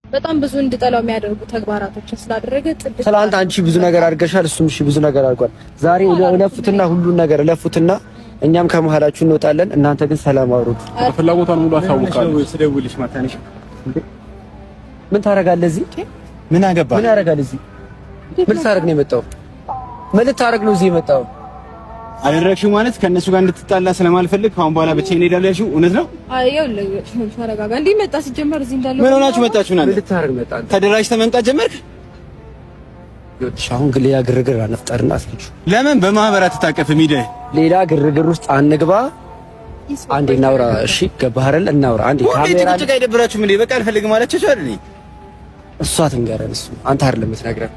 በጣም ብዙ እንድጠላው የሚያደርጉ ተግባራቶችን ስላደረገ ጥድ ስላንተ አንቺ ብዙ ነገር አድርገሻል፣ እሱም እሺ ብዙ ነገር አድርጓል። ዛሬ ለፉትና ሁሉን ነገር ለፉትና እኛም ከመሃላችሁ እንወጣለን። እናንተ ግን ሰላም አውሩት። ፍላጎቷን ሙሉ አሳውቃለሁ። ስደውልሽ ማታንሽ ምን ታረጋለህ እዚህ? ምን አገባ? ምን ያረጋል እዚህ? ምን ታረግ ነው የመጣው? ምን ልታረግ ነው እዚህ የመጣው? አደረግሽው ማለት ከነሱ ጋር እንድትጣላ ስለማልፈልግ ካሁን በኋላ ብቻዬን እሄዳለሁ ያልሽው እውነት ነው? አየው ተረጋጋ። እንዴ መጣ ሲጀመር እዚህ እንዳለው ምን ሆናችሁ መጣችሁ? ምን ልታረግ መጣ? ተደራጅተህ መምጣት ጀመርክ? አሁን ግን ሌላ ግርግር አነፍጠርና አስልቹ። ለምን በማህበራት ተታቀፍ ሚደ ሌላ ግርግር ውስጥ አንግባ። አንዴ እናውራ። እሺ ገባህ አይደል? እናውራ አንዴ። ካሜራ ጭቃ አይደብራችሁም እንዴ? በቃ አልፈልግም አለችሽ አይደል? እሷ ትንገረን። እሱ አንተ አይደለም የምትነግረን።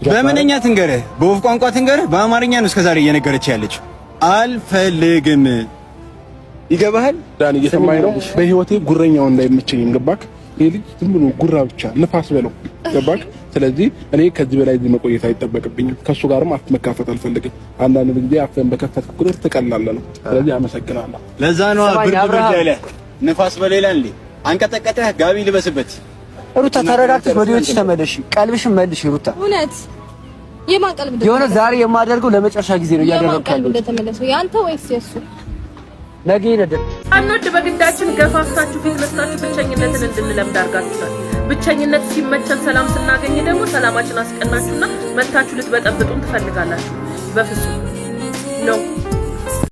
በምንኛ ትንገረህ? በወፍ ቋንቋ ትንገረህ? በአማርኛ ነው እስከዛሬ እየነገረች ያለችው። አልፈልግም። ይገባሃል? ዳን እየሰማኝ ነው። በህይወቴ ጉረኛው እንዳይመቸኝ ገባክ? ይሄ ልጅ ዝም ብሎ ጉራ ብቻ ንፋስ በለው ገባክ? ስለዚህ እኔ ከዚህ በላይ እዚህ መቆየት አይጠበቅብኝም። ከሱ ጋርም አፍ መካፈት አልፈልግም። አንዳንድ ጊዜ አፍን በከፈትክ ቁጥር ትቀላለህ ነው። ስለዚህ አመሰግናለሁ። ለዛ ነው ብርድ ያለ ንፋስ በሌላ እንዴ አንቀጠቀጠህ። ጋቢ ልበስበት። ሩታ ተረጋግተሽ ወደ ቤትሽ ተመለሽ። ቀልብሽን መልሽ ሩታ። እውነት የማን ቀልብ የሆነ ዛሬ የማደርገው ለመጨረሻ ጊዜ ነው እያደረግካለሁ። እንደተመለሰው ያንተ ወይስ የሱ? ነገ ይነደድ አንወድ በግዳችን ገፋፍታችሁ ፊት መስታችሁ ብቸኝነትን እንድንለምድ አድርጋችኋል። ብቸኝነት ሲመቸን ሰላም ስናገኝ ደግሞ ሰላማችን አስቀናችሁና መታችሁ ልትበጠብጡን ትፈልጋላችሁ። በፍጹም ነው።